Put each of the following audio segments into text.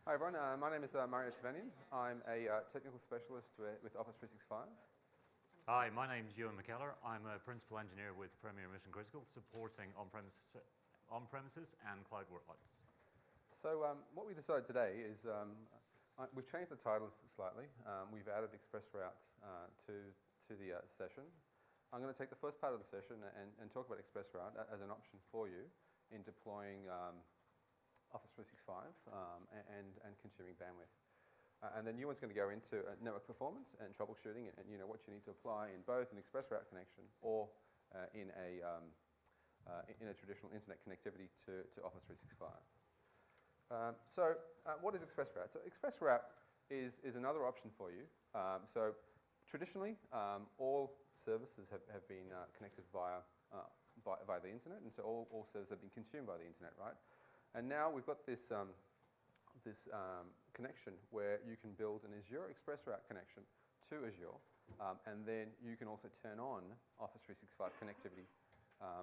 Hi everyone, my name is Mario Tavanian. I'm a technical specialist with Office 365. Hi, my name is Ewan McKellar. I'm a principal engineer with Premier Mission Critical, supporting on-premises and cloud workloads. So what we decided today is we've changed the title slightly. We've added ExpressRoute to the session. I'm going to take the first part of the session and talk about ExpressRoute as an option for you in deploying Office 365 and consuming bandwidth. And then Ewan's going to go into network performance and troubleshooting and what you need to apply in both an ExpressRoute connection or in a traditional internet connectivity to Office 365. So what is ExpressRoute? So ExpressRoute is another option for you. So traditionally, all services have been connected via the internet, and so all services have been consumed by the internet, right? And now we've got this connection where you can build an Azure ExpressRoute connection to Azure, and then you can also turn on Office 365 connectivity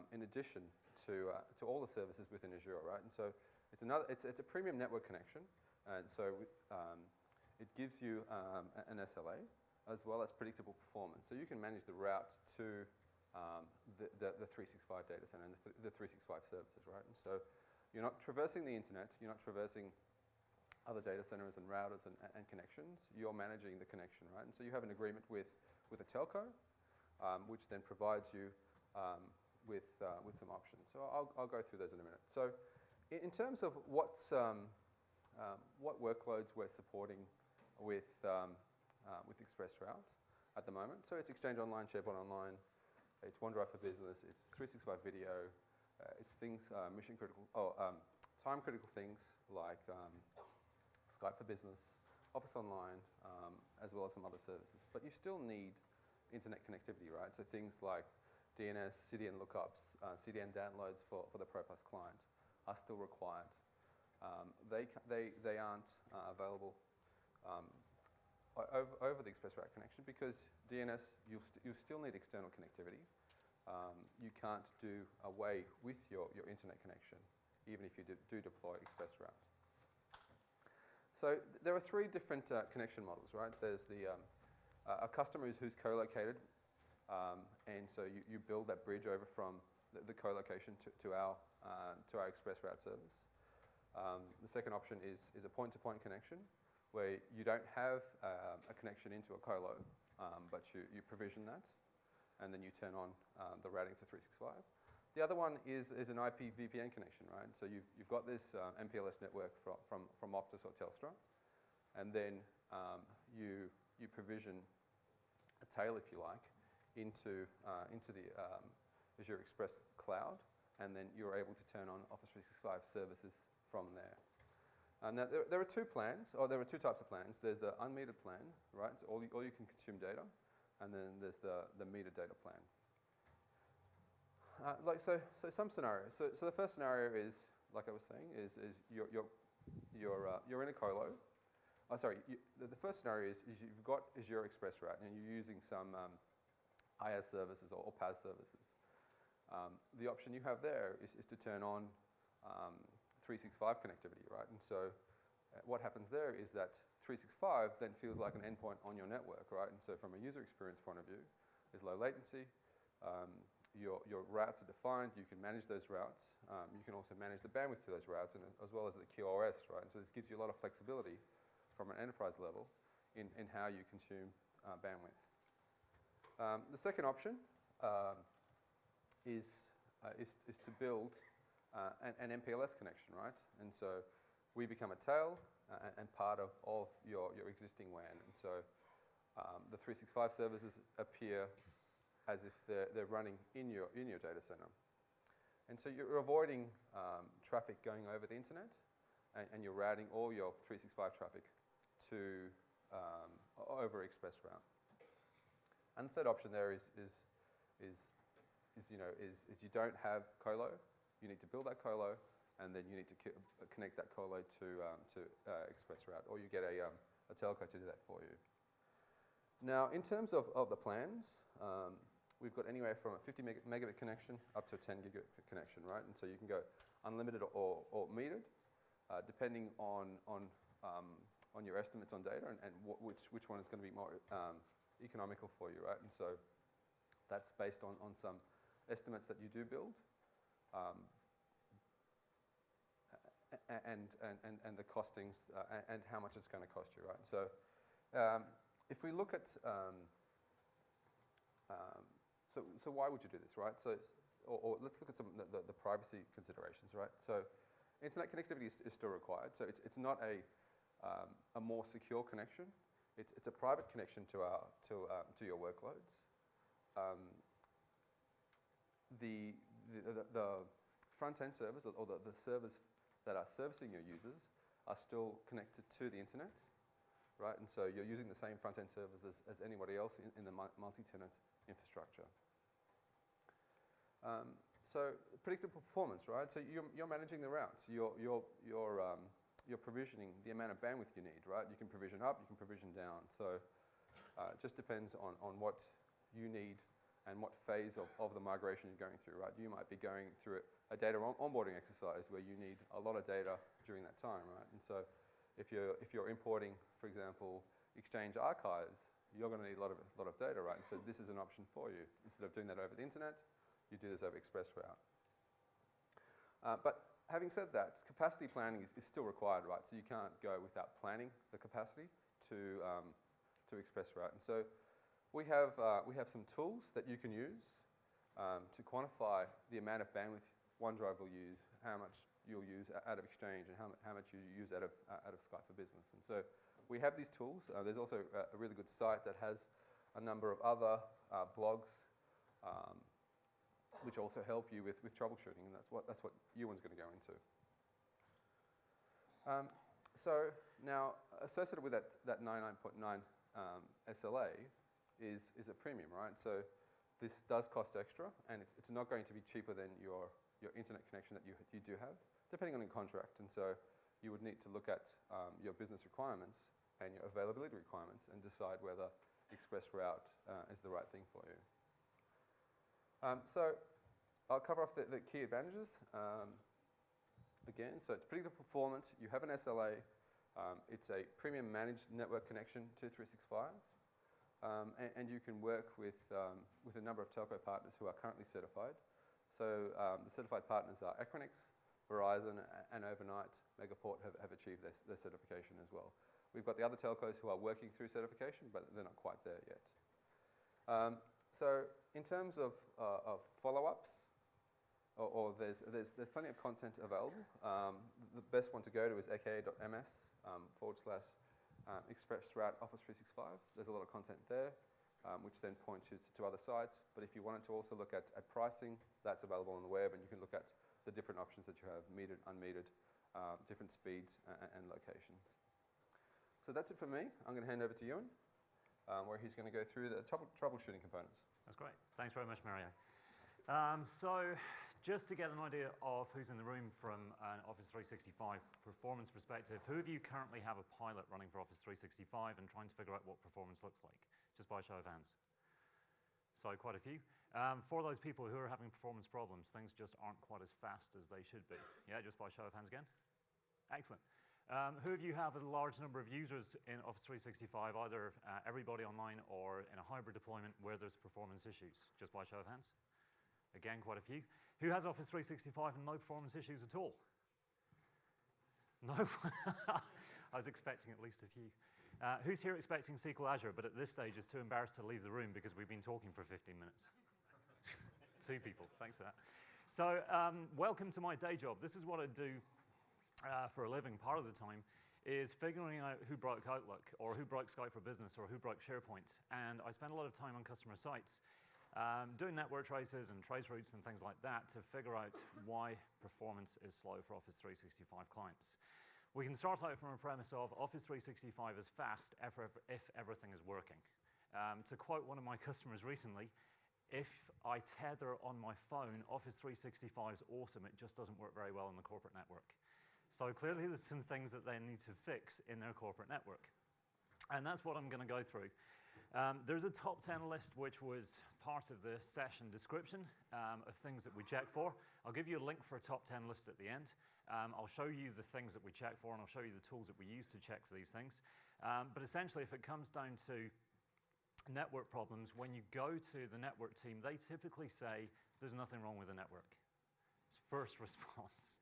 in addition to all the services within Azure, right? And so it's a premium network connection, and so it gives you an SLA as well as predictable performance. So you can manage the route to the 365 data center and the 365 services, right? And so you're not traversing the internet, you're not traversing other data centers and routers and connections, you're managing the connection, right? And so you have an agreement with a telco, which then provides you with some options. So I'll go through those in a minute. So in terms of what workloads we're supporting with ExpressRoute at the moment, so it's Exchange Online, SharePoint Online, it's OneDrive for Business, it's 365 Video, it's things mission critical, time critical things like Skype for Business, Office Online, as well as some other services. But you still need internet connectivity, right? So things like DNS, CDN lookups, CDN downloads for the Pro Plus client are still required. They aren't available over the ExpressRoute connection because DNS, you still need external connectivity. You can't do away with your internet connection, even if you do deploy ExpressRoute. So there are three different connection models, right? There's a customer who's co-located, and so you build that bridge over from the co-location to our ExpressRoute service. The second option is a point-to-point connection, where you don't have a connection into a colo, but you provision that, and then you turn on the routing to 365. The other one is an IP VPN connection, right? So you've got this MPLS network from Optus or Telstra, and then you provision a tail, if you like, into the Azure Express Cloud, and then you're able to turn on Office 365 services from there. And now there are two plans, or there are two types of plans. There's the unmetered plan, right? So all you can consume data, and then there's the metered data plan. So some scenarios. So the first scenario is, like I was saying, is you're in a colo. The first scenario is you've got Azure ExpressRoute and you're using some IaaS services or PaaS services. The option you have there is to turn on 365 connectivity, right? And so what happens there is that 365 then feels like an endpoint on your network, right? And so from a user experience point of view, there's low latency. Your routes are defined. You can manage those routes. You can also manage the bandwidth to those routes, and as well as the QoS, right? And so this gives you a lot of flexibility from an enterprise level in how you consume bandwidth. The second option is to build an MPLS connection, right? And so we become a tail and part of your existing WAN. And so the 365 services appear as if they're running in your data center. And so you're avoiding traffic going over the internet, and you're routing all your 365 traffic to over ExpressRoute. And the third option there is you don't have colo. You need to build that colo, and then you need to connect that colo to ExpressRoute, or you get a telco to do that for you. Now, in terms of the plans, we've got anywhere from a 50 megabit connection up to a 10 gigabit connection, right? And so you can go unlimited or metered, depending on on your estimates on data and which one is going to be more economical for you, right? And so that's based on some estimates that you do build, and the costings and how much it's going to cost you, right? So if we look at so why would you do this, right? So or let's look at some of the privacy considerations, right? So internet connectivity is still required. So it's not a more secure connection. It's a private connection to your workloads. The front-end servers or the servers that are servicing your users are still connected to the internet, right? And so you're using the same front-end servers as anybody else in the multi-tenant infrastructure. So predictable performance, right? So you're managing the routes. You're provisioning the amount of bandwidth you need, right? You can provision up, you can provision down. So it just depends on what you need and what phase of the migration you're going through, right? You might be going through a data onboarding exercise where you need a lot of data during that time, right? And so if you're importing, for example, Exchange archives, you're going to need a lot of data, right? And so this is an option for you. Instead of doing that over the internet, you do this over ExpressRoute. But having said that, capacity planning is still required, right? So you can't go without planning the capacity to ExpressRoute. And so we have some tools that you can use to quantify the amount of bandwidth OneDrive will use, how much you'll use out of Exchange, and how much you use out of Skype for Business. And so we have these tools. There's also a really good site that has a number of other blogs which also help you with troubleshooting, and that's what Ewan's going to go into. So now, associated with that 99.9 SLA is a premium, right? So this does cost extra, and it's not going to be cheaper than your internet connection that you do have, depending on your contract. And so you would need to look at your business requirements and your availability requirements and decide whether ExpressRoute is the right thing for you. So I'll cover off the key advantages again. So it's predictable performance. You have an SLA. It's a premium managed network connection to 365. And you can work with a number of telco partners who are currently certified. So the certified partners are Equinix, Verizon, and overnight Megaport have achieved their certification as well. We've got the other telcos who are working through certification, but they're not quite there yet. So in terms of follow-ups, or there's plenty of content available. The best one to go to is aka.ms/ExpressRoute Office 365. There's a lot of content there, which then points you to other sites. But if you wanted to also look at pricing, that's available on the web, and you can look at the different options that you have, metered, unmetered, different speeds and locations. So that's it for me. I'm going to hand over to Ewan, where he's going to go through the troubleshooting components. That's great. Thanks very much, Mario. So just to get an idea of who's in the room from an Office 365 performance perspective, who of you currently have a pilot running for Office 365 and trying to figure out what performance looks like? Just by a show of hands. So quite a few. For those people who are having performance problems, things just aren't quite as fast as they should be. Yeah, just by a show of hands again. Excellent. Who of you have a large number of users in Office 365, either everybody online or in a hybrid deployment where there's performance issues? Just by a show of hands. Again, quite a few. Who has Office 365 and no performance issues at all? No? I was expecting at least a few. Who's here expecting SQL Azure, but at this stage is too embarrassed to leave the room because we've been talking for 15 minutes? 2 people, thanks for that. So welcome to my day job. This is what I do for a living part of the time, is figuring out who broke Outlook, or who broke Skype for Business, or who broke SharePoint. And I spend a lot of time on customer sites doing network traces and trace routes and things like that to figure out why performance is slow for Office 365 clients. We can start out from a premise of Office 365 is fast if everything is working. To quote one of my customers recently, if I tether on my phone, Office 365 is awesome, it just doesn't work very well in the corporate network. So clearly there's some things that they need to fix in their corporate network. And that's what I'm going to go through. There's a top 10 list which was part of the session description of things that we check for. I'll give you a link for a top 10 list at the end. I'll show you the things that we check for, and I'll show you the tools that we use to check for these things. But essentially, if it comes down to network problems, when you go to the network team, they typically say, there's nothing wrong with the network. It's first response.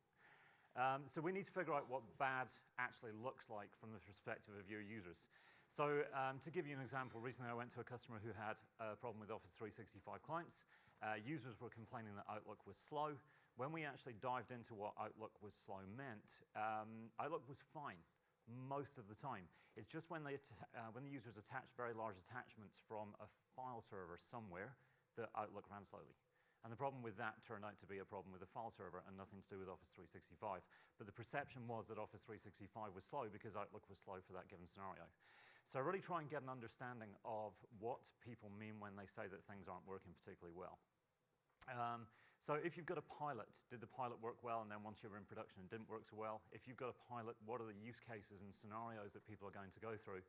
So we need to figure out what bad actually looks like from the perspective of your users. So to give you an example, recently I went to a customer who had a problem with Office 365 clients. Users were complaining that Outlook was slow. When we actually dived into what Outlook was slow meant, Outlook was fine most of the time. It's just when the users attach very large attachments from a file server somewhere that Outlook ran slowly. And the problem with that turned out to be a problem with the file server and nothing to do with Office 365. But the perception was that Office 365 was slow because Outlook was slow for that given scenario. So really try and get an understanding of what people mean when they say that things aren't working particularly well. So if you've got a pilot, did the pilot work well, and then once you were in production it didn't work so well? If you've got a pilot, what are the use cases and scenarios that people are going to go through?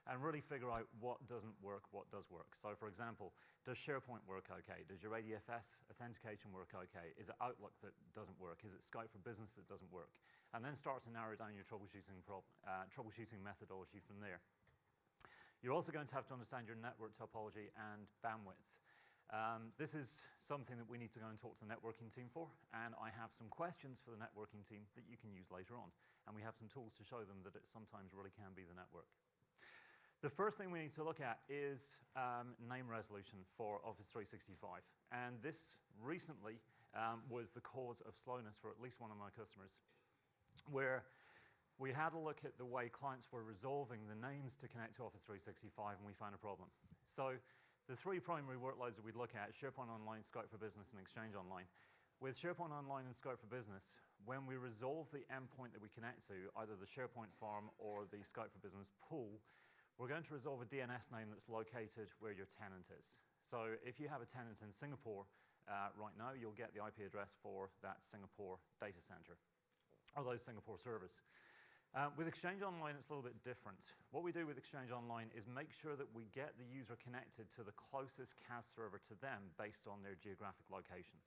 And really figure out what doesn't work, what does work. So for example, does SharePoint work okay? Does your ADFS authentication work okay? Is it Outlook that doesn't work? Is it Skype for Business that doesn't work? And then start to narrow down your troubleshooting methodology from there. You're also going to have to understand your network topology and bandwidth. This is something that we need to go and talk to the networking team for, and I have some questions for the networking team that you can use later on. And we have some tools to show them that it sometimes really can be the network. The first thing we need to look at is name resolution for Office 365. And this recently was the cause of slowness for at least one of my customers, where we had a look at the way clients were resolving the names to connect to Office 365, and we found a problem. So the three primary workloads that we'd look at: SharePoint Online, Skype for Business, and Exchange Online. With SharePoint Online and Skype for Business, when we resolve the endpoint that we connect to, either the SharePoint farm or the Skype for Business pool, we're going to resolve a DNS name that's located where your tenant is. So if you have a tenant in Singapore right now, you'll get the IP address for that Singapore data center, or those Singapore servers. With Exchange Online, it's a little bit different. What we do with Exchange Online is make sure that we get the user connected to the closest CAS server to them based on their geographic location.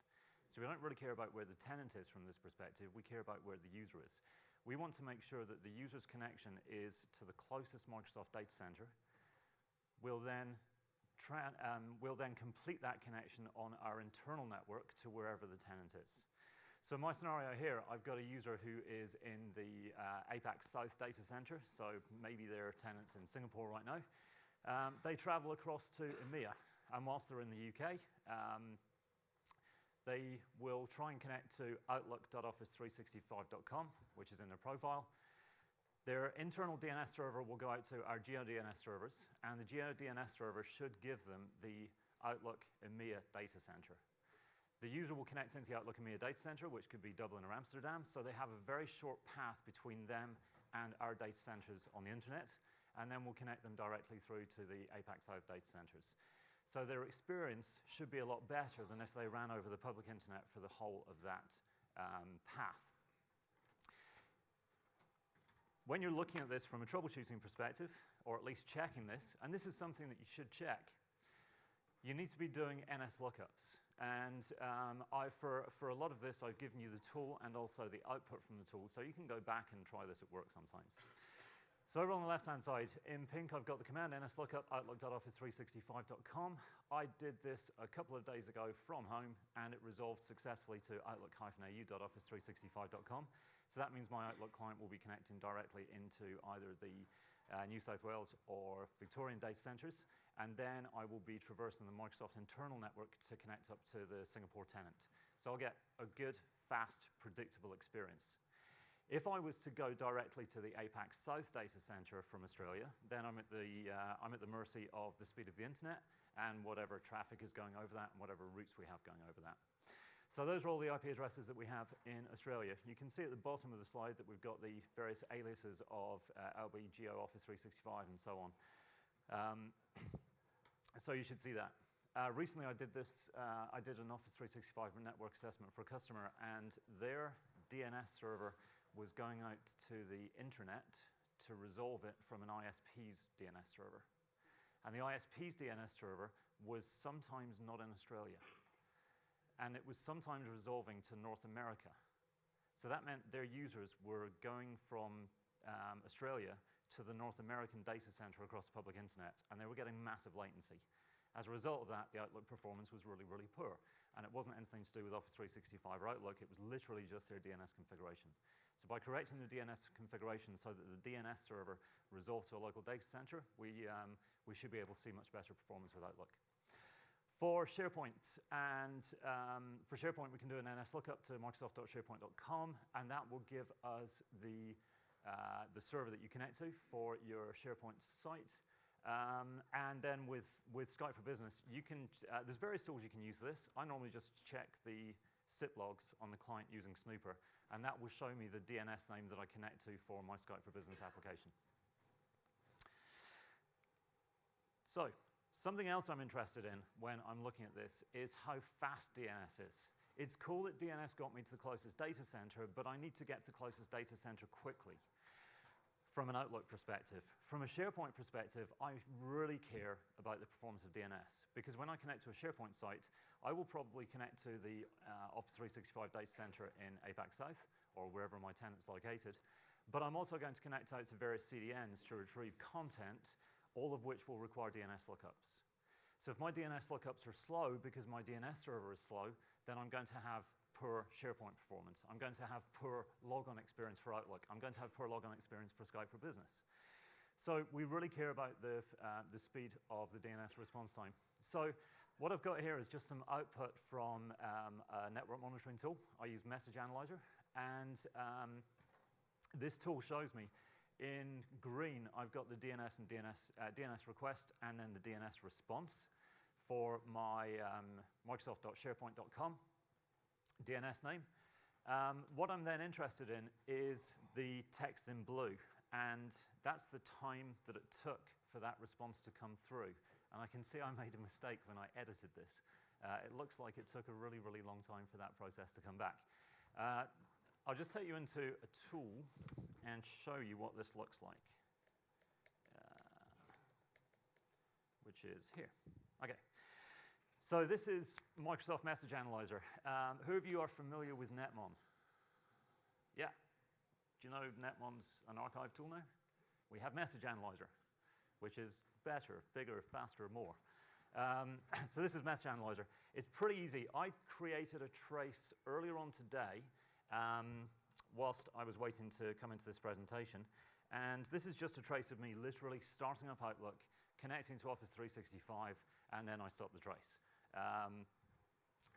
So we don't really care about where the tenant is from this perspective, we care about where the user is. We want to make sure that the user's connection is to the closest Microsoft data center. We'll then complete that connection on our internal network to wherever the tenant is. So in my scenario here, I've got a user who is in the APAC South data center, so maybe they're tenants in Singapore right now. They travel across to EMEA, and whilst they're in the UK, they will try and connect to outlook.office365.com, which is in their profile. Their internal DNS server will go out to our GeoDNS servers, and the GeoDNS server should give them the Outlook EMEA data center. The user will connect into the Outlook EMEA data center, which could be Dublin or Amsterdam, so they have a very short path between them and our data centers on the internet, and then we'll connect them directly through to the APAC South data centers. So their experience should be a lot better than if they ran over the public internet for the whole of that path. When you're looking at this from a troubleshooting perspective, or at least checking this, and this is something that you should check, you need to be doing NS lookups. And for a lot of this, I've given you the tool and also the output from the tool, so you can go back and try this at work sometimes. So over on the left-hand side, in pink, I've got the command nslookup outlook.office365.com. I did this a couple of days ago from home, and it resolved successfully to outlook-au.office365.com. So that means my Outlook client will be connecting directly into either the New South Wales or Victorian data centers, and then I will be traversing the Microsoft internal network to connect up to the Singapore tenant. So I'll get a good, fast, predictable experience. If I was to go directly to the APAC South data center from Australia, then I'm at the mercy of the speed of the internet and whatever traffic is going over that and whatever routes we have going over that. So those are all the IP addresses that we have in Australia. You can see at the bottom of the slide that we've got the various aliases of LB, Geo, Office 365, and so on. So you should see that. Recently I did an Office 365 network assessment for a customer, and their DNS server was going out to the intranet to resolve it from an ISP's DNS server. And the ISP's DNS server was sometimes not in Australia. And it was sometimes resolving to North America. So that meant their users were going from Australia to the North American data center across the public internet, and they were getting massive latency. As a result of that, the Outlook performance was really, really poor. And it wasn't anything to do with Office 365 or Outlook, it was literally just their DNS configuration. So by correcting the DNS configuration so that the DNS server resolved to a local data center, we should be able to see much better performance with Outlook. For SharePoint, we can do an NS lookup to microsoft.sharepoint.com, and that will give us the server that you connect to for your SharePoint site. And then with Skype for Business, you can, there's various tools you can use for this. I normally just check the SIP logs on the client using Snooper, and that will show me the DNS name that I connect to for my Skype for Business application. So, something else I'm interested in when I'm looking at this is how fast DNS is. It's cool that DNS got me to the closest data center, but I need to get to the closest data center quickly. From an Outlook perspective. From a SharePoint perspective, I really care about the performance of DNS, because when I connect to a SharePoint site, I will probably connect to the Office 365 data center in APAC South, or wherever my tenant's located, but I'm also going to connect out to various CDNs to retrieve content, all of which will require DNS lookups. So if my DNS lookups are slow because my DNS server is slow, then I'm going to have poor SharePoint performance. I'm going to have poor logon experience for Outlook. I'm going to have poor logon experience for Skype for Business. So we really care about the speed of the DNS response time. So what I've got here is just some output from a network monitoring tool. I use Message Analyzer, and this tool shows me in green I've got the DNS and DNS request and then the DNS response for my Microsoft.SharePoint.com DNS name. What I'm then interested in is the text in blue, and that's the time that it took for that response to come through. And I can see I made a mistake when I edited this. It looks like it took a really, really long time for that process to come back. I'll just take you into a tool and show you what this looks like, which is here. Okay. So this is Microsoft Message Analyzer. Who of you are familiar with Netmon? Yeah. Do you know Netmon's an archive tool now? We have Message Analyzer, which is better, bigger, faster, more. So this is Message Analyzer. It's pretty easy. I created a trace earlier on today whilst I was waiting to come into this presentation. And this is just a trace of me literally starting up Outlook, connecting to Office 365, and then I stop the trace.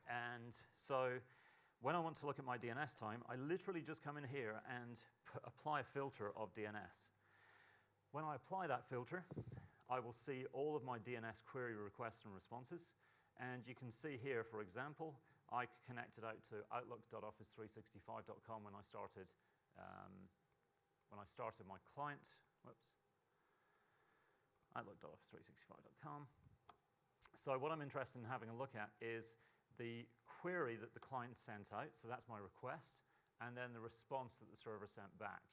And so when I want to look at my DNS time, I literally just come in here and apply a filter of DNS. When I apply that filter, I will see all of my DNS query requests and responses. And you can see here, for example, I connected out to outlook.office365.com when I started my client. Whoops. Outlook.office365.com. So what I'm interested in having a look at is the query that the client sent out, so that's my request, and then the response that the server sent back.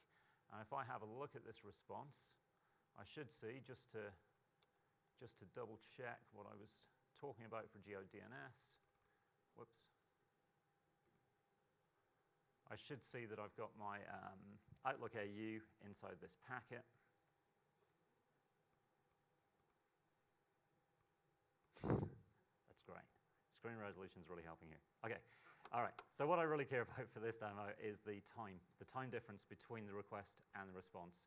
And if I have a look at this response, I should see, just to double check what I was talking about for GeoDNS, whoops. I should see that I've got my Outlook AU inside this packet. That's great. Screen resolution is really helping here. Okay, all right. So what I really care about for this demo is the time difference between the request and the response.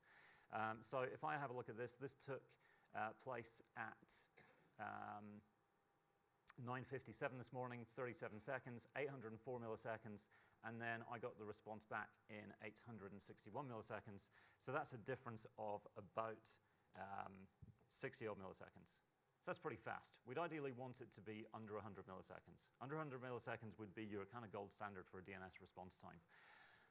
So if I have a look at this took place at 9:57 this morning, 37 seconds, 804 milliseconds, and then I got the response back in 861 milliseconds. So that's a difference of about 60 odd milliseconds. So that's pretty fast. We'd ideally want it to be under 100 milliseconds. Under 100 milliseconds would be your kind of gold standard for a DNS response time.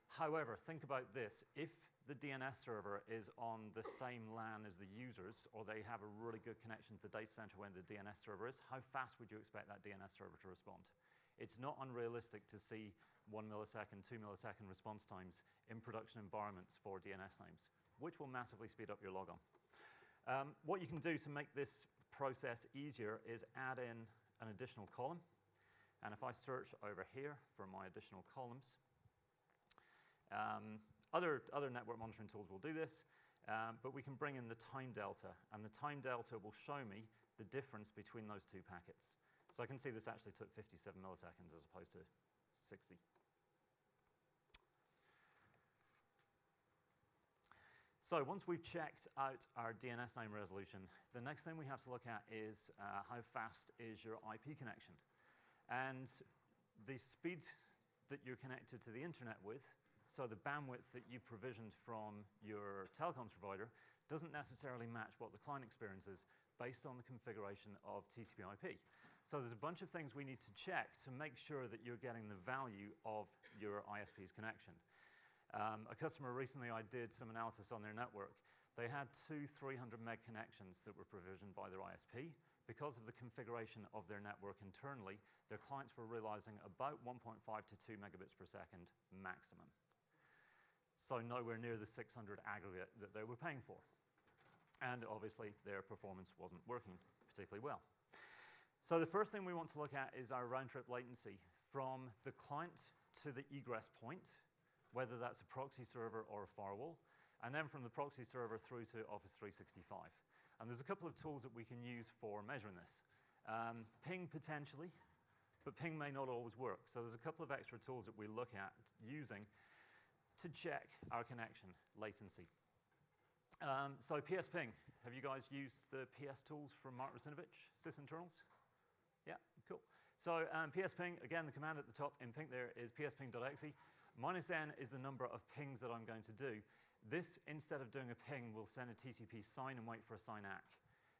However, think about this. If the DNS server is on the same LAN as the users, or they have a really good connection to the data center when the DNS server is, how fast would you expect that DNS server to respond? It's not unrealistic to see 1 millisecond, 2 millisecond response times in production environments for DNS names, which will massively speed up your logon. What you can do to make this process easier is add in an additional column. And if I search over here for my additional columns, Other network monitoring tools will do this, but we can bring in the time delta, and the time delta will show me the difference between those two packets. So I can see this actually took 57 milliseconds as opposed to 60. So once we've checked out our DNS name resolution, the next thing we have to look at is how fast is your IP connection. And the speed that you're connected to the internet with, so the bandwidth that you provisioned from your telecoms provider, doesn't necessarily match what the client experience is based on the configuration of TCP/IP. So there's a bunch of things we need to check to make sure that you're getting the value of your ISP's connection. A customer recently, I did some analysis on their network. They had two 300 meg connections that were provisioned by their ISP. Because of the configuration of their network internally, their clients were realizing about 1.5 to 2 megabits per second maximum. So nowhere near the 600 aggregate that they were paying for. And obviously, their performance wasn't working particularly well. So the first thing we want to look at is our round-trip latency from the client to the egress point, whether that's a proxy server or a firewall, and then from the proxy server through to Office 365. And there's a couple of tools that we can use for measuring this. Ping potentially, but ping may not always work. So there's a couple of extra tools that we look at using to check our connection latency. So PS ping, have you guys used the PS tools from Mark Rusinovich, sysinternals? Yeah, cool. So PS ping, again, the command at the top in ping there is psping.exe. -n is the number of pings that I'm going to do. This, instead of doing a ping, will send a TCP sign and wait for a sign ACK.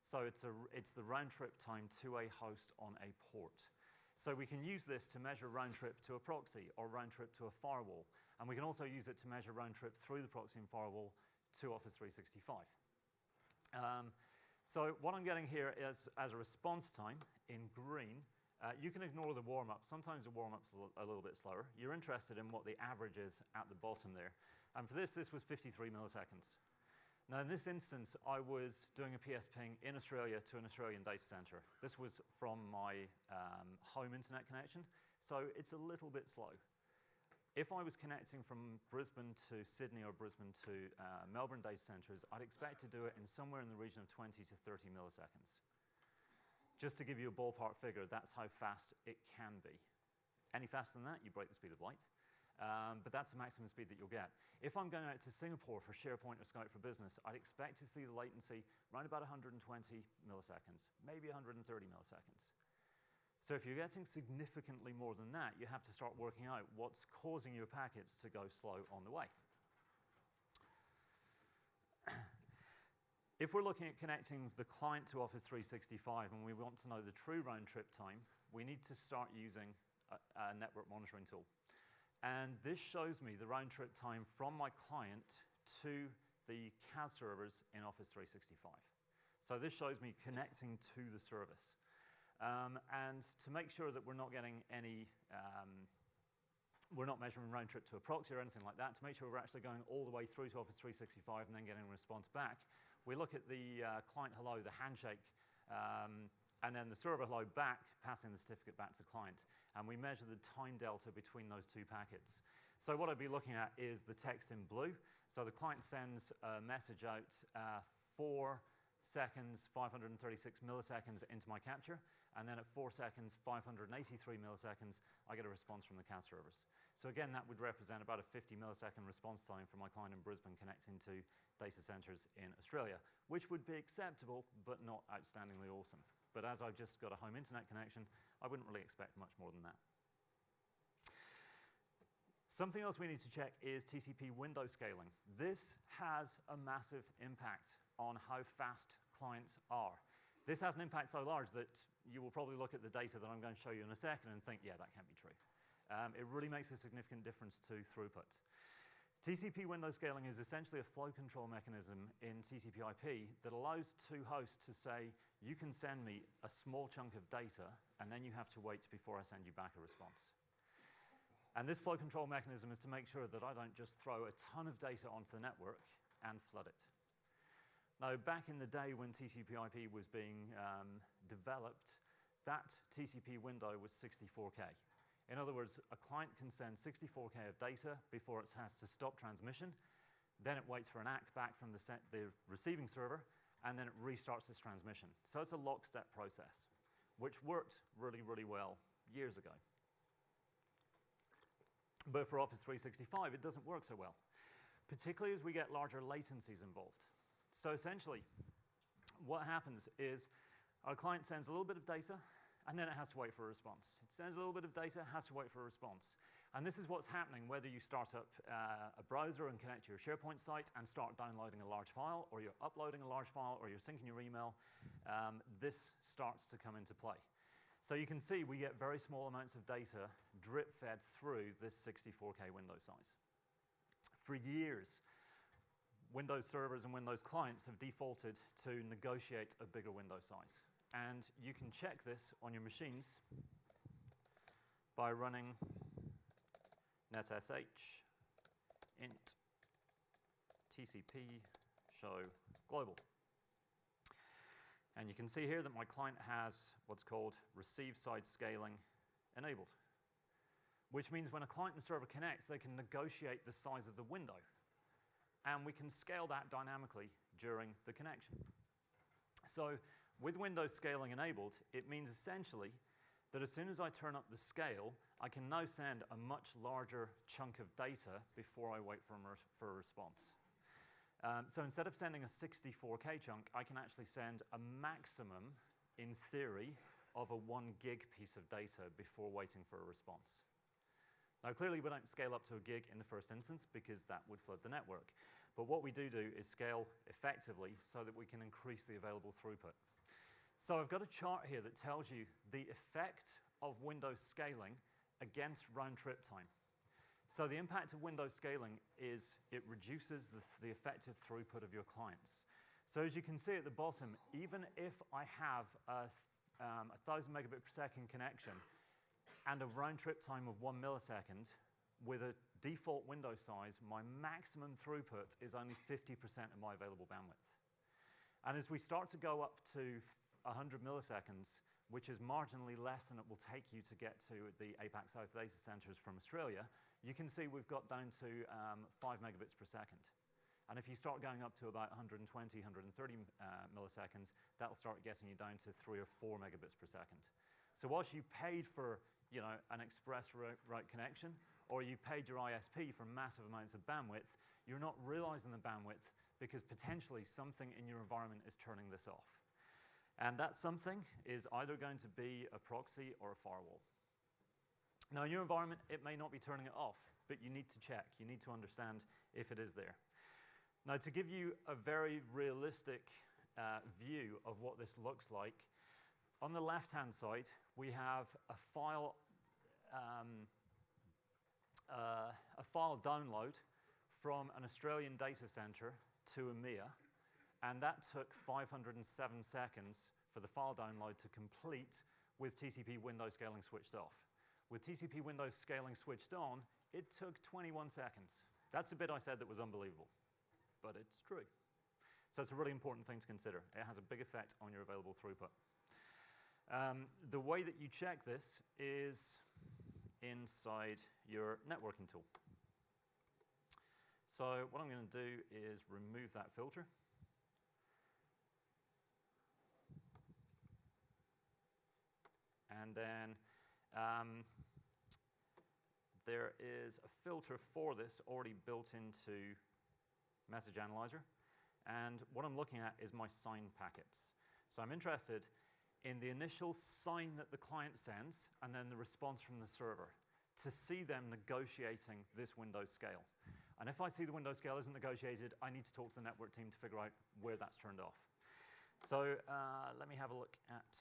So it's the round trip time to a host on a port. So we can use this to measure round trip to a proxy or round trip to a firewall. And we can also use it to measure round trip through the proxy and firewall to Office 365. So what I'm getting here is, as a response time in green, you can ignore the warm-up. Sometimes the warm-up's a little bit slower. You're interested in what the average is at the bottom there. And for this was 53 milliseconds. Now, in this instance, I was doing a PS ping in Australia to an Australian data center. This was from my home internet connection, so it's a little bit slow. If I was connecting from Brisbane to Sydney or Brisbane to Melbourne data centers, I'd expect to do it in somewhere in the region of 20 to 30 milliseconds. Just to give you a ballpark figure, that's how fast it can be. Any faster than that, you break the speed of light. But that's the maximum speed that you'll get. If I'm going out to Singapore for SharePoint or Skype for Business, I'd expect to see the latency around about 120 milliseconds, maybe 130 milliseconds. So if you're getting significantly more than that, you have to start working out what's causing your packets to go slow on the way. If we're looking at connecting the client to Office 365 and we want to know the true round trip time, we need to start using a network monitoring tool. And this shows me the round trip time from my client to the CAS servers in Office 365. So this shows me connecting to the service. And to make sure that we're not getting any, we're not measuring round trip to a proxy or anything like that, to make sure we're actually going all the way through to Office 365 and then getting a response back, we look at the client hello, the handshake, and then the server hello back, passing the certificate back to the client. And we measure the time delta between those two packets. So what I'd be looking at is the text in blue. So the client sends a message out 4 seconds, 536 milliseconds into my capture. And then at 4 seconds, 583 milliseconds, I get a response from the CAS servers. So again, that would represent about a 50 millisecond response time for my client in Brisbane connecting to data centers in Australia, which would be acceptable, but not outstandingly awesome. But as I've just got a home internet connection, I wouldn't really expect much more than that. Something else we need to check is TCP window scaling. This has a massive impact on how fast clients are. This has an impact so large that you will probably look at the data that I'm going to show you in a second and think, yeah, that can't be true. It really makes a significant difference to throughput. TCP window scaling is essentially a flow control mechanism in TCP/IP that allows two hosts to say, you can send me a small chunk of data, and then you have to wait before I send you back a response. And this flow control mechanism is to make sure that I don't just throw a ton of data onto the network and flood it. Now, back in the day when TCP/IP was being developed, that TCP window was 64K. In other words, a client can send 64K of data before it has to stop transmission. Then it waits for an ACK back from the receiving server, and then it restarts its transmission. So it's a lockstep process, which worked really, really well years ago. But for Office 365, it doesn't work so well, particularly as we get larger latencies involved. So essentially, what happens is our client sends a little bit of data, and then it has to wait for a response. It sends a little bit of data, has to wait for a response. And this is what's happening whether you start up a browser and connect to your SharePoint site and start downloading a large file, or you're uploading a large file, or you're syncing your email. This starts to come into play. So you can see we get very small amounts of data drip-fed through this 64K window size. For years, Windows servers and Windows clients have defaulted to negotiate a bigger window size. And you can check this on your machines by running netsh int tcp show global. And you can see here that my client has what's called receive side scaling enabled, which means when a client and server connects, they can negotiate the size of the window. And we can scale that dynamically during the connection. So with Windows scaling enabled, it means essentially that as soon as I turn up the scale, I can now send a much larger chunk of data before I wait for a response. So instead of sending a 64K chunk, I can actually send a maximum, in theory, of a 1 gig piece of data before waiting for a response. Now, clearly, we don't scale up to a gig in the first instance because that would flood the network. But what we do is scale effectively so that we can increase the available throughput. So I've got a chart here that tells you the effect of Windows scaling against round-trip time. So the impact of Windows scaling is it reduces the effective throughput of your clients. So as you can see at the bottom, even if I have a 1,000 megabit per second connection and a round-trip time of 1 millisecond, with a default window size, my maximum throughput is only 50% of my available bandwidth. And as we start to go up to 100 milliseconds, which is marginally less than it will take you to get to the APAC South data centers from Australia, you can see we've got down to 5 megabits per second. And if you start going up to about 120, 130 milliseconds, that'll start getting you down to 3 or 4 megabits per second. So whilst you paid for an express route connection, or you paid your ISP for massive amounts of bandwidth, you're not realizing the bandwidth because potentially something in your environment is turning this off. And that something is either going to be a proxy or a firewall. Now, in your environment, it may not be turning it off, but you need to check. You need to understand if it is there. Now, to give you a very realistic view of what this looks like, on the left-hand side, we have a file download from an Australian data center to EMEA, and that took 507 seconds for the file download to complete with TCP window scaling switched off. With TCP window scaling switched on, it took 21 seconds. That's a bit I said that was unbelievable, but it's true. So it's a really important thing to consider. It has a big effect on your available throughput. The way that you check this is inside your networking tool. So what I'm going to do is remove that filter. And then there is a filter for this already built into Message Analyzer. And what I'm looking at is my sign packets. So I'm interested in the initial sign that the client sends and then the response from the server to see them negotiating this Windows scale. And if I see the Windows scale isn't negotiated, I need to talk to the network team to figure out where that's turned off. So let me have a look at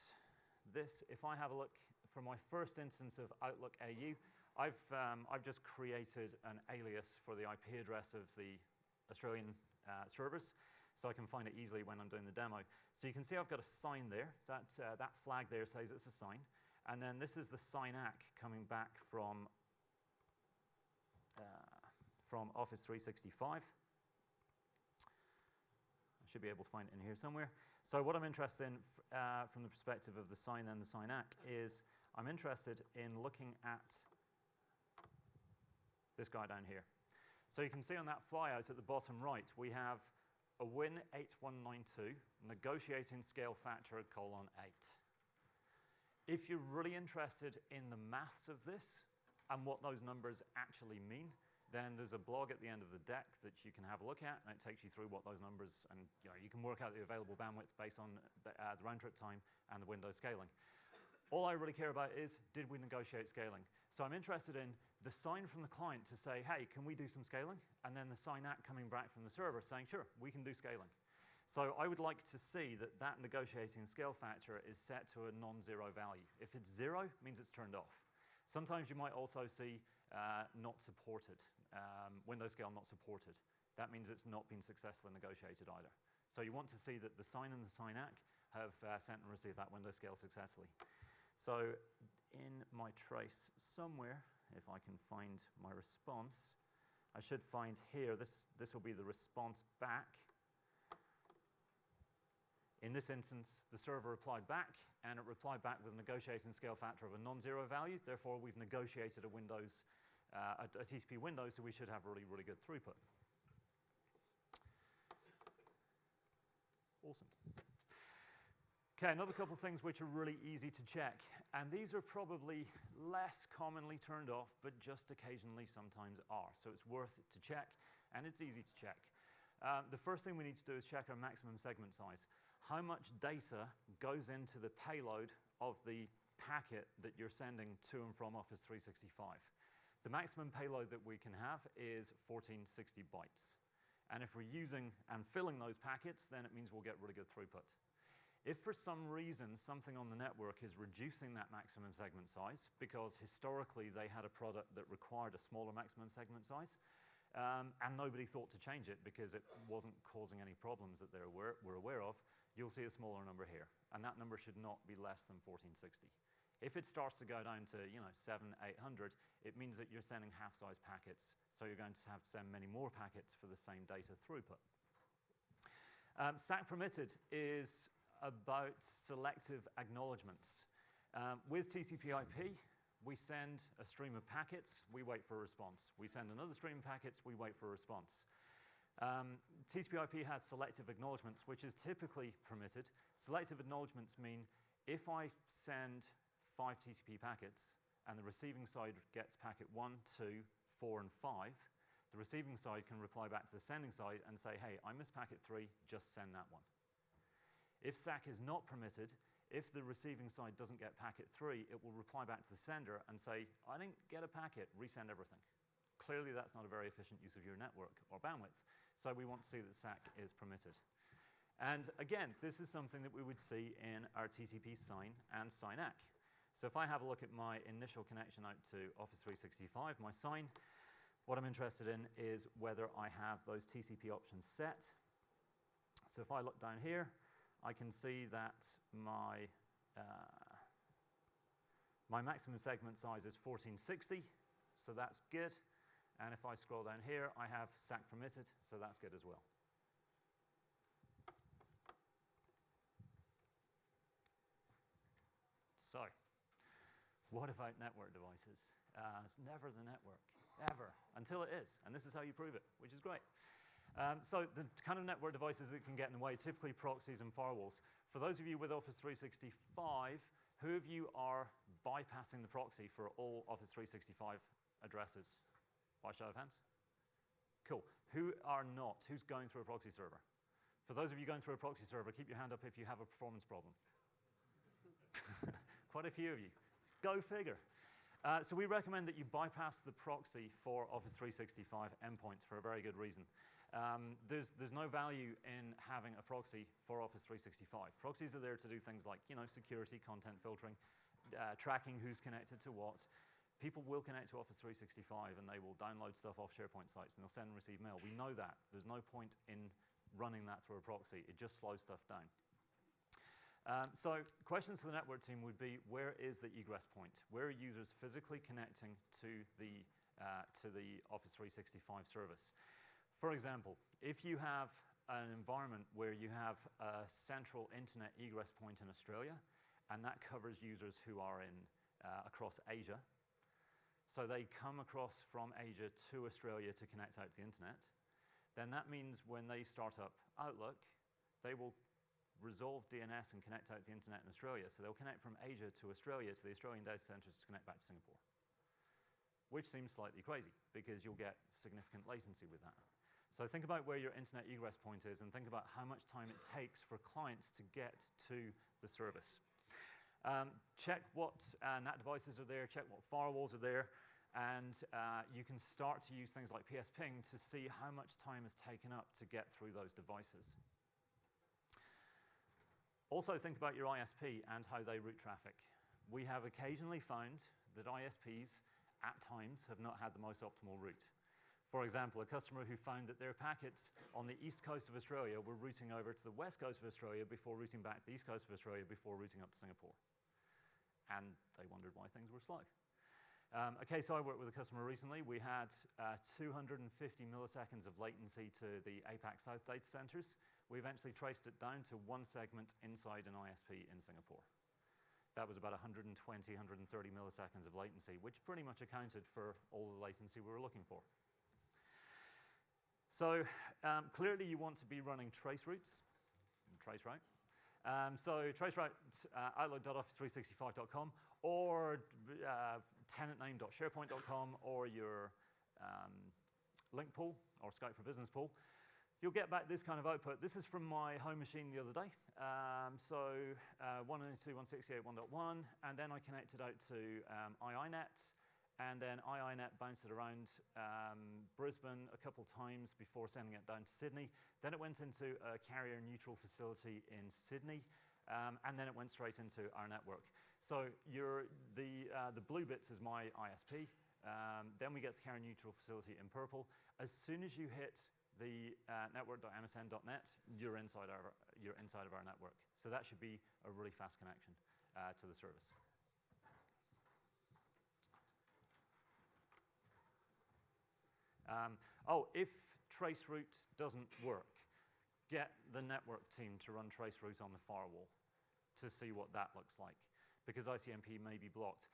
this. If I have a look from my first instance of Outlook AU, I've just created an alias for the IP address of the Australian servers, so I can find it easily when I'm doing the demo. So you can see I've got a sign there. That flag there says it's a sign. And then this is the sign ACK coming back from Office 365. I should be able to find it in here somewhere. So what I'm interested in from the perspective of the sign and the sign ACK is I'm interested in looking at this guy down here. So you can see on that flyout at the bottom right, we have a Win8192 negotiating scale factor :8. If you're really interested in the maths of this and what those numbers actually mean, then there's a blog at the end of the deck that you can have a look at, and it takes you through what those numbers, and you can work out the available bandwidth based on the round trip time and the window scaling. All I really care about is, did we negotiate scaling? So I'm interested in the sign from the client to say, hey, can we do some scaling? And then the sign out coming back from the server saying, sure, we can do scaling. So I would like to see that that negotiating scale factor is set to a non-zero value. If it's 0, it means it's turned off. Sometimes you might also see not supported, window scale not supported. That means it's not been successfully negotiated either. So you want to see that the sign and the sign ACK have sent and received that window scale successfully. So in my trace somewhere, if I can find my response, I should find here, this will be the response back. In this instance, the server replied back, and it replied back with a negotiating scale factor of a non-zero value. Therefore, we've negotiated a TCP window, so we should have really, really good throughput. Awesome. Okay, another couple of things which are really easy to check, and these are probably less commonly turned off, but just occasionally sometimes are. So it's worth it to check, and it's easy to check. The first thing we need to do is check our maximum segment size. How much data goes into the payload of the packet that you're sending to and from Office 365? The maximum payload that we can have is 1460 bytes. And if we're using and filling those packets, then it means we'll get really good throughput. If for some reason something on the network is reducing that maximum segment size, because historically they had a product that required a smaller maximum segment size, and nobody thought to change it because it wasn't causing any problems that they were aware of, you'll see a smaller number here. And that number should not be less than 1460. If it starts to go down to 700, 800, it means that you're sending half-size packets. So you're going to have to send many more packets for the same data throughput. SAC permitted is about selective acknowledgements. With TCP/IP, we send a stream of packets, we wait for a response. We send another stream of packets, we wait for a response. TCP/IP has selective acknowledgements, which is typically permitted. Selective acknowledgements mean if I send 5 TCP packets and the receiving side gets packet 1, 2, 4, and 5, the receiving side can reply back to the sending side and say, hey, I missed packet 3, just send that one. If SAC is not permitted, if the receiving side doesn't get packet 3, it will reply back to the sender and say, I didn't get a packet, resend everything. Clearly, that's not a very efficient use of your network or bandwidth. So we want to see that SAC is permitted. And again, this is something that we would see in our TCP sign and sign ACK. So if I have a look at my initial connection out to Office 365, my sign, what I'm interested in is whether I have those TCP options set. So if I look down here, I can see that my maximum segment size is 1460, so that's good. And if I scroll down here, I have SAC permitted, so that's good as well. So, what about network devices? It's never the network, ever, until it is. And this is how you prove it, which is great. So the kind of network devices that can get in the way, typically proxies and firewalls. For those of you with Office 365, who of you are bypassing the proxy for all Office 365 addresses? By show of hands? Cool. Who are not? Who's going through a proxy server? For those of you going through a proxy server, keep your hand up if you have a performance problem. Quite a few of you. Go figure. So we recommend that you bypass the proxy for Office 365 endpoints for a very good reason. There's no value in having a proxy for Office 365. Proxies are there to do things like security, content filtering, tracking who's connected to what. People will connect to Office 365 and they will download stuff off SharePoint sites and they'll send and receive mail. We know that. There's no point in running that through a proxy. It just slows stuff down. So questions for the network team would be, where is the egress point? Where are users physically connecting to the Office 365 service? For example, if you have an environment where you have a central internet egress point in Australia, and that covers users who are in across Asia, so they come across from Asia to Australia to connect out to the internet, then that means when they start up Outlook, they will resolve DNS and connect out to the internet in Australia. So they'll connect from Asia to Australia to the Australian data centers to connect back to Singapore, which seems slightly crazy because you'll get significant latency with that. So think about where your internet egress point is and think about how much time it takes for clients to get to the service. Check what NAT devices are there, check what firewalls are there, and you can start to use things like PSPing to see how much time is taken up to get through those devices. Also think about your ISP and how they route traffic. We have occasionally found that ISPs at times have not had the most optimal route. For example, a customer who found that their packets on the east coast of Australia were routing over to the west coast of Australia before routing back to the east coast of Australia before routing up to Singapore. And they wondered why things were slow. A case I worked with a customer recently, we had 250 milliseconds of latency to the APAC South data centers. We eventually traced it down to one segment inside an ISP in Singapore. That was about 120, 130 milliseconds of latency, which pretty much accounted for all the latency we were looking for. So clearly you want to be running trace routes, traceroute. So traceroute outlook.office365.com or tenantname.sharepoint.com or your link pool or Skype for Business pool. You'll get back this kind of output. This is from my home machine the other day. 192.168.1.1, and then I connected out to IINet, and then IINet bounced it around Brisbane a couple times before sending it down to Sydney. Then it went into a carrier neutral facility in Sydney, and then it went straight into our network. So the blue bits is my ISP. Then we get the carrier neutral facility in purple. As soon as you hit the network.msn.net, you're inside of our network. So that should be a really fast connection to the service. If traceroute doesn't work, get the network team to run traceroute on the firewall to see what that looks like, because ICMP may be blocked.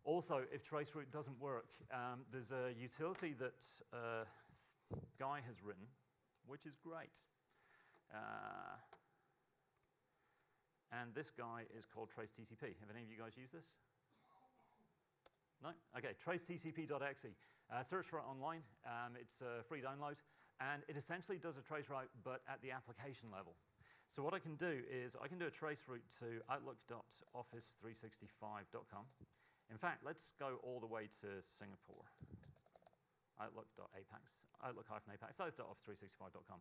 Also, if traceroute doesn't work, there's a utility that Guy has written, which is great. And this guy is called TraceTCP. Have any of you guys used this? No? Okay, tracetcp.exe. Search for it online. It's a free download. And it essentially does a traceroute, but at the application level. So what I can do is I can do a traceroute to outlook.office365.com. In fact, let's go all the way to Singapore. Outlook-APAC, south.office365.com.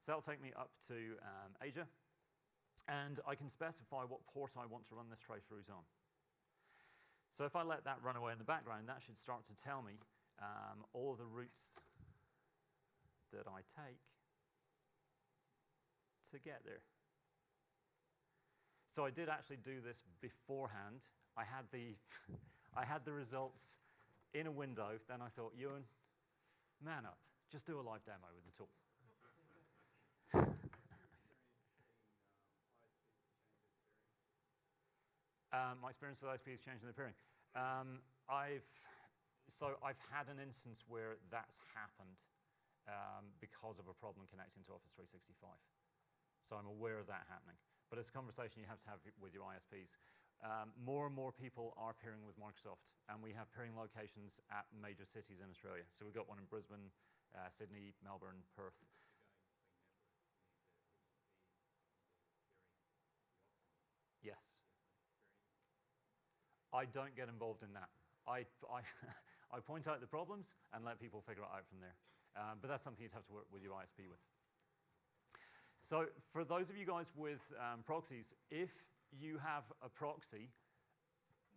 So that'll take me up to Asia. And I can specify what port I want to run this traceroute on. So if I let that run away in the background, that should start to tell me all of the routes that I take to get there. So I did actually do this beforehand. I had the results in a window. Then I thought, Ewan, man up. Just do a live demo with the tool. My experience with ISP is changing the peering. I've had an instance where that's happened because of a problem connecting to Office 365. So I'm aware of that happening. But it's a conversation you have to have with your ISPs. More and more people are peering with Microsoft, and we have peering locations at major cities in Australia. So we've got one in Brisbane, Sydney, Melbourne, Perth. Yes. I don't get involved in that. I point out the problems and let people figure it out from there. But that's something you'd have to work with your ISP with. So for those of you guys with proxies, if you have a proxy,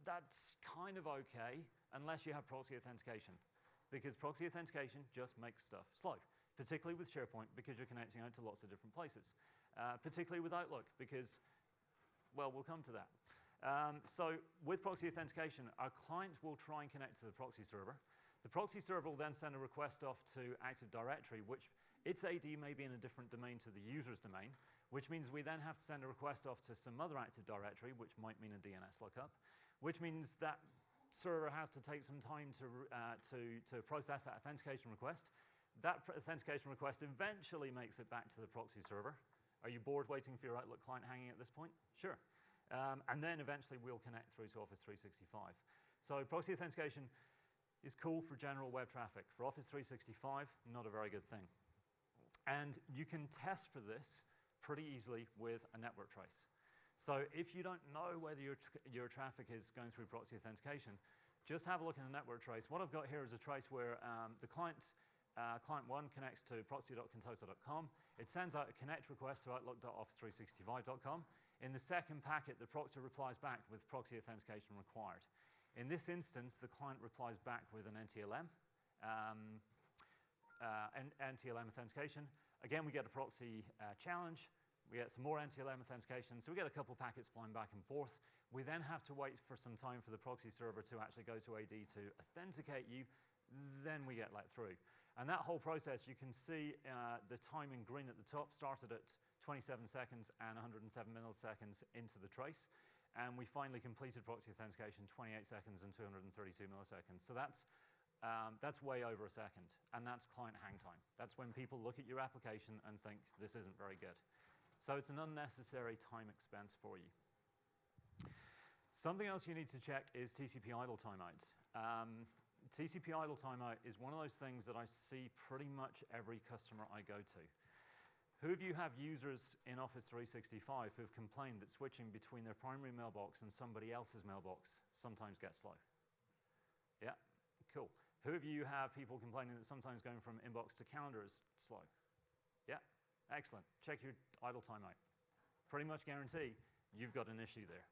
that's kind of okay unless you have proxy authentication, because proxy authentication just makes stuff slow, particularly with SharePoint because you're connecting out to lots of different places, particularly with Outlook because, well, we'll come to that. So with proxy authentication, our client will try and connect to the proxy server. The proxy server will then send a request off to Active Directory, which its AD may be in a different domain to the user's domain, which means we then have to send a request off to some other Active Directory, which might mean a DNS lookup, which means that server has to take some time to process that authentication request. That authentication request eventually makes it back to the proxy server. Are you bored waiting for your Outlook client hanging at this point? Sure. And then eventually we'll connect through to Office 365. So proxy authentication is cool for general web traffic. For Office 365, not a very good thing. And you can test for this pretty easily with a network trace. So if you don't know whether your traffic is going through proxy authentication, just have a look in the network trace. What I've got here is a trace where the client 1 connects to proxy.contoso.com. It sends out a connect request to outlook.office365.com. In the second packet, the proxy replies back with proxy authentication required. In this instance, the client replies back with an NTLM, NTLM authentication. Again, we get a proxy challenge. We get some more NTLM authentication, so we get a couple packets flying back and forth. We then have to wait for some time for the proxy server to actually go to AD to authenticate you. Then we get let through. And that whole process, you can see the time in green at the top started at 27 seconds and 107 milliseconds into the trace. And we finally completed proxy authentication 28 seconds and 232 milliseconds. So that's way over a second, and that's client hang time. That's when people look at your application and think, this isn't very good. So it's an unnecessary time expense for you. Something else you need to check is TCP idle timeout. TCP idle timeout is one of those things that I see pretty much every customer I go to. Who of you have users in Office 365 who have complained that switching between their primary mailbox and somebody else's mailbox sometimes gets slow? Yeah, cool. Who of you have people complaining that sometimes going from inbox to calendar is slow? Yeah, excellent. Check your idle timeout. Pretty much guarantee you've got an issue there.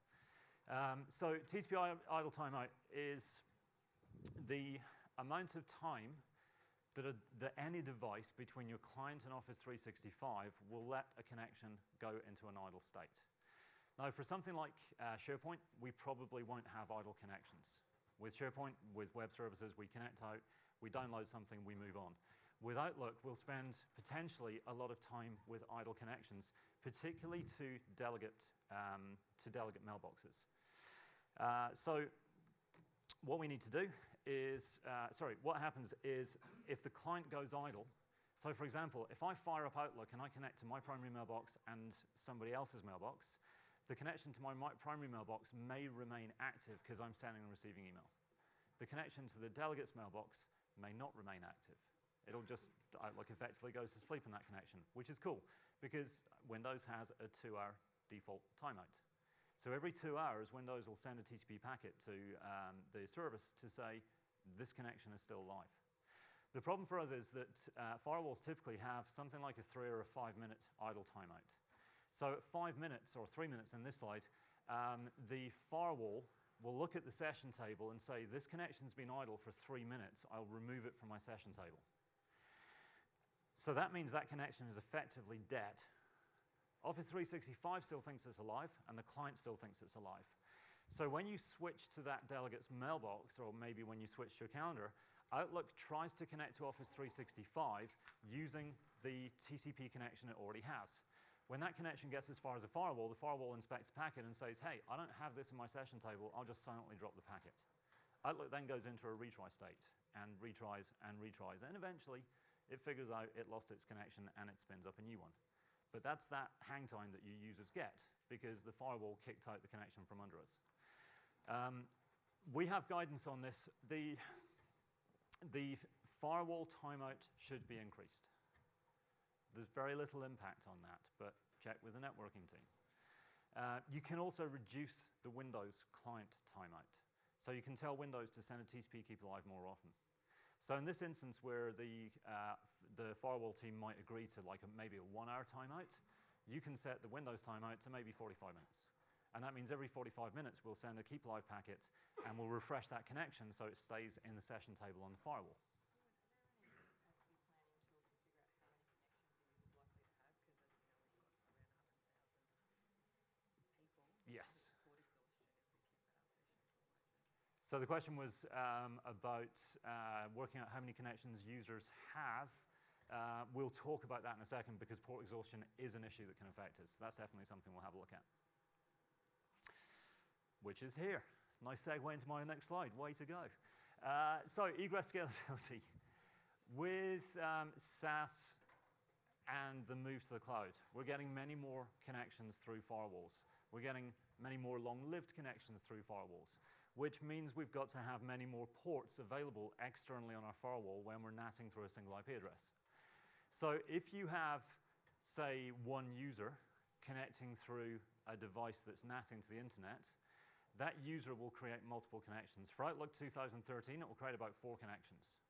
So TCP idle timeout is the amount of time that any device between your client and Office 365 will let a connection go into an idle state. Now, for something like SharePoint, we probably won't have idle connections. With SharePoint, with web services, we connect out, we download something, we move on. With Outlook, we'll spend potentially a lot of time with idle connections, particularly to delegate mailboxes. So what we need to do is, what happens is if the client goes idle, so for example, if I fire up Outlook and I connect to my primary mailbox and somebody else's mailbox, the connection to my primary mailbox may remain active because I'm sending and receiving email. The connection to the delegate's mailbox may not remain active. It'll just, Outlook effectively goes to sleep in that connection, which is cool because Windows has a 2-hour default timeout. So every 2 hours, Windows will send a TCP packet to the service to say, this connection is still alive. The problem for us is that firewalls typically have something like a 3 or a 5 minute idle timeout. So at 5 minutes, or 3 minutes in this slide, the firewall will look at the session table and say, this connection's been idle for 3 minutes, I'll remove it from my session table. So that means that connection is effectively dead. Office 365 still thinks it's alive, and the client still thinks it's alive. So when you switch to that delegate's mailbox, or maybe when you switch to your calendar, Outlook tries to connect to Office 365 using the TCP connection it already has. When that connection gets as far as the firewall inspects the packet and says, hey, I don't have this in my session table, I'll just silently drop the packet. Outlook then goes into a retry state and retries and retries, and eventually it figures out it lost its connection and it spins up a new one. But that's that hang time that you users get because the firewall kicked out the connection from under us. We have guidance on this. The firewall timeout should be increased. There's very little impact on that, but check with the networking team. You can also reduce the Windows client timeout. So you can tell Windows to send a TCP keep alive more often. So in this instance where the firewall team might agree to like maybe a 1 hour timeout, you can set the Windows timeout to maybe 45 minutes. And that means every 45 minutes we'll send a keep alive packet and we'll refresh that connection so it stays in the session table on the firewall. Yes. So the question was about working out how many connections users have. We'll talk about that in a second because port exhaustion is an issue that can affect us. That's definitely something we'll have a look at. Which is here. Nice segue into my next slide. Way to go. So egress scalability. With SaaS and the move to the cloud, we're getting many more connections through firewalls. We're getting many more long-lived connections through firewalls, which means we've got to have many more ports available externally on our firewall when we're NATing through a single IP address. So if you have, say, one user connecting through a device that's NATing to the internet, that user will create multiple connections. For Outlook 2013, it will create about 4 connections.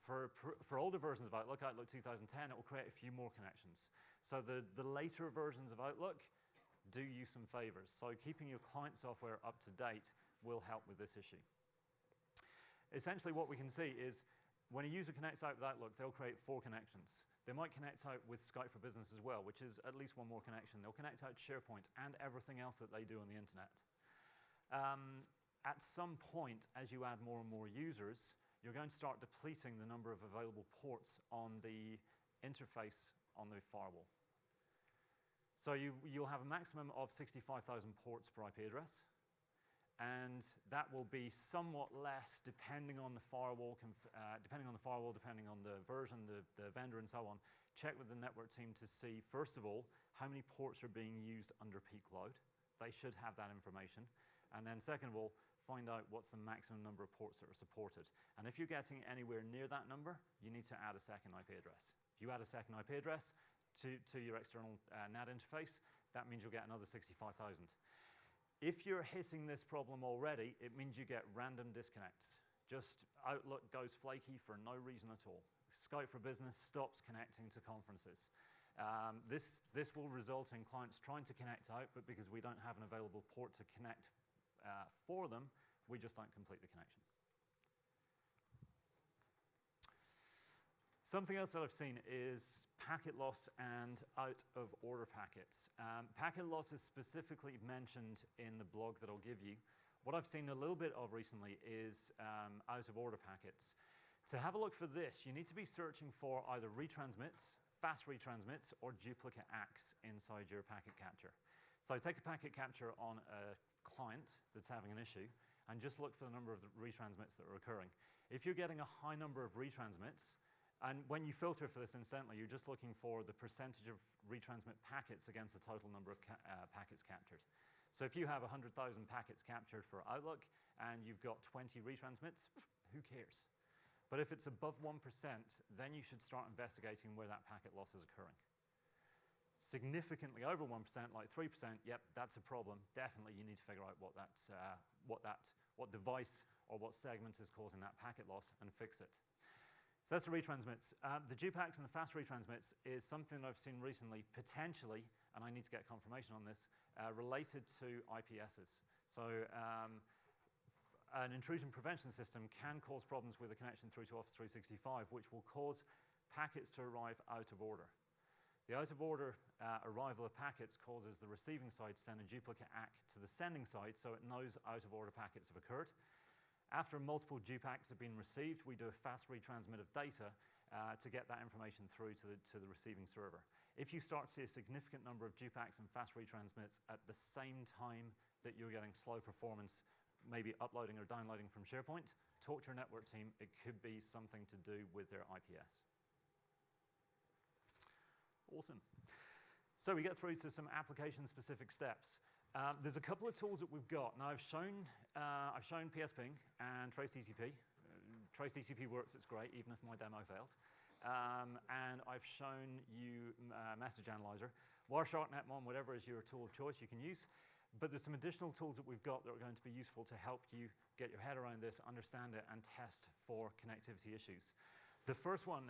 For older versions of Outlook, Outlook 2010, it will create a few more connections. So the later versions of Outlook do you some favors. So keeping your client software up to date will help with this issue. Essentially what we can see is when a user connects out with Outlook, they'll create 4 connections. They might connect out with Skype for Business as well, which is at least one more connection. They'll connect out to SharePoint and everything else that they do on the internet. At some point, as you add more and more users, you're going to start depleting the number of available ports on the interface on the firewall. So you'll have a maximum of 65,000 ports per IP address, and that will be somewhat less depending on the firewall, depending on the version, the vendor, and so on. Check with the network team to see, first of all, how many ports are being used under peak load. They should have that information. And then second of all, find out what's the maximum number of ports that are supported. And if you're getting anywhere near that number, you need to add a second IP address. If you add a second IP address to your external NAT interface, that means you'll get another 65,000. If you're hitting this problem already, it means you get random disconnects. Just Outlook goes flaky for no reason at all. Skype for Business stops connecting to conferences. This will result in clients trying to connect out, but because we don't have an available port to connect for them, we just don't complete the connection. Something else that I've seen is packet loss and out-of-order packets. Packet loss is specifically mentioned in the blog that I'll give you. What I've seen a little bit of recently is out-of-order packets. To have a look for this, you need to be searching for either retransmits, fast retransmits, or duplicate ACKs inside your packet capture. So take a packet capture on a client that's having an issue and just look for the number of retransmits that are occurring. If you're getting a high number of retransmits, and when you filter for this incidentally, you're just looking for the percentage of retransmit packets against the total number of packets captured. So if you have 100,000 packets captured for Outlook and you've got 20 retransmits, who cares? But if it's above 1%, then you should start investigating where that packet loss is occurring. Significantly over 1%, like 3%, yep, that's a problem. Definitely you need to figure out what device or what segment is causing that packet loss and fix it. So that's the retransmits. The dupacks and the fast retransmits is something that I've seen recently, potentially, and I need to get confirmation on this, related to IPSs. So an intrusion prevention system can cause problems with a connection through to Office 365, which will cause packets to arrive out of order. The out-of-order arrival of packets causes the receiving side to send a duplicate ACK to the sending side so it knows out-of-order packets have occurred. After multiple dupacks have been received, we do a fast retransmit of data to get that information through to the receiving server. If you start to see a significant number of dupacks and fast retransmits at the same time that you're getting slow performance, maybe uploading or downloading from SharePoint, talk to your network team. It could be something to do with their IPS. Awesome. So we get through to some application-specific steps. There's a couple of tools that we've got. Now I've shown PSPing and TraceTCP. TraceTCP works, it's great, even if my demo failed. And I've shown you Message Analyzer. Wireshark, Netmon, whatever is your tool of choice you can use. But there's some additional tools that we've got that are going to be useful to help you get your head around this, understand it, and test for connectivity issues. The first one,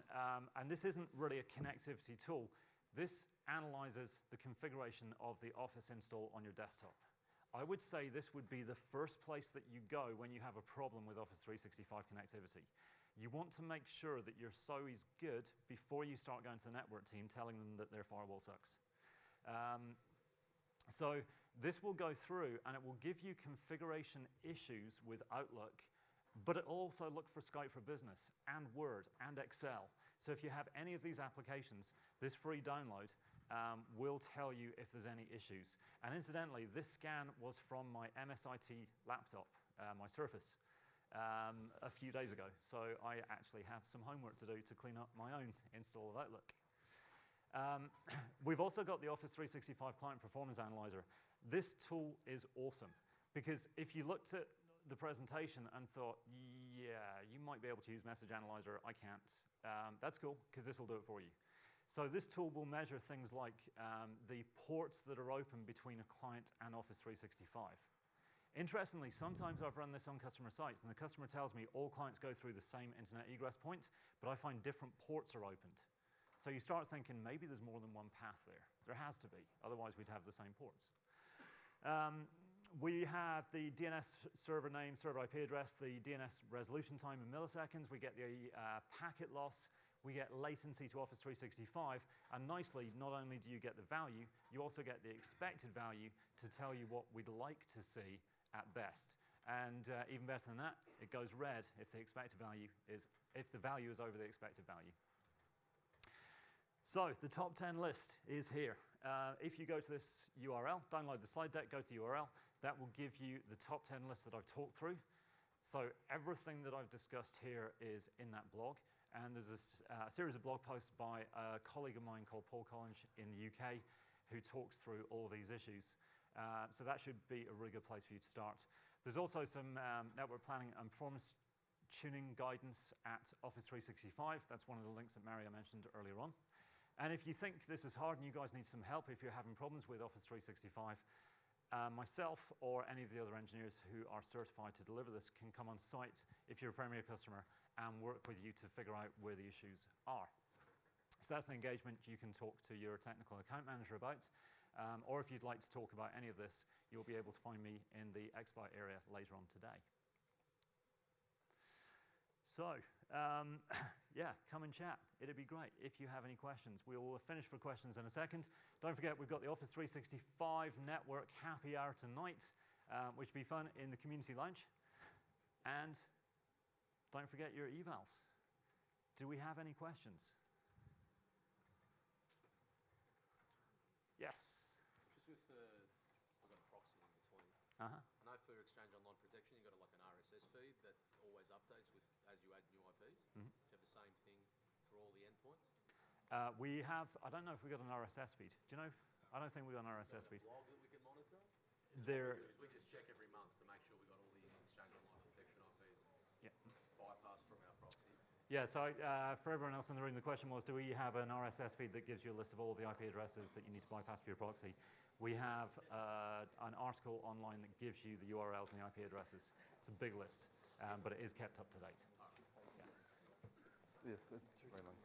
and this isn't really a connectivity tool, this analyzes the configuration of the Office install on your desktop. I would say this would be the first place that you go when you have a problem with Office 365 connectivity. You want to make sure that your SOE is good before you start going to the network team telling them that their firewall sucks. So this will go through and it will give you configuration issues with Outlook, but it will also look for Skype for Business and Word and Excel. So if you have any of these applications, this free download will tell you if there's any issues. And incidentally, this scan was from my MSIT laptop, my Surface, a few days ago. So I actually have some homework to do to clean up my own install of Outlook. We've also got the Office 365 Client Performance Analyzer. This tool is awesome because if you looked at the presentation and thought, yeah, you might be able to use Message Analyzer, I can't. That's cool because this will do it for you. So this tool will measure things like the ports that are open between a client and Office 365. Interestingly, sometimes I've run this on customer sites and the customer tells me all clients go through the same internet egress point, but I find different ports are opened. So you start thinking maybe there's more than one path there. There has to be, otherwise we'd have the same ports. We have the DNS server name, server IP address, the DNS resolution time in milliseconds. We get the packet loss. We get latency to Office 365. And nicely, not only do you get the value, you also get the expected value to tell you what we'd like to see at best. And even better than that, it goes red if the value is over the expected value. So the top 10 list is here. If you go to this URL, download the slide deck, go to the URL, that will give you the top 10 list that I've talked through. So everything that I've discussed here is in that blog. And there's a series of blog posts by a colleague of mine called Paul Collins in the UK who talks through all these issues. So that should be a really good place for you to start. There's also some network planning and performance tuning guidance at Office 365. That's one of the links that Mario mentioned earlier on. And if you think this is hard and you guys need some help, if you're having problems with Office 365, myself or any of the other engineers who are certified to deliver this can come on site if you're a Premier customer and work with you to figure out where the issues are. So that's an engagement you can talk to your technical account manager about. Or if you'd like to talk about any of this, you'll be able to find me in the Expo area later on today. So, yeah, come and chat. It'd be great if you have any questions. We will finish for questions in a second. Don't forget, we've got the Office 365 Network Happy Hour tonight, which will be fun in the community lounge. And don't forget your evals. Do we have any questions? Yes. Just with I've got a proxy in between. Uh-huh. I know for Exchange Online Protection, you've got like an RSS feed that always updates with as you add new IPs. Mm-hmm. Do you have the same thing for all the endpoints? We have, I don't know if we've got an RSS feed. Do you know? I don't think we've got an RSS feed. Blog that we can monitor? We just check every month to make sure we got all the Exchange Online Protection IPs bypassed from our proxy. Yeah, so for everyone else in the room, the question was, do we have an RSS feed that gives you a list of all of the IP addresses that you need to bypass for your proxy? We have an article online that gives you the URLs and the IP addresses. It's a big list, but it is kept up to date. Yes, it's very long.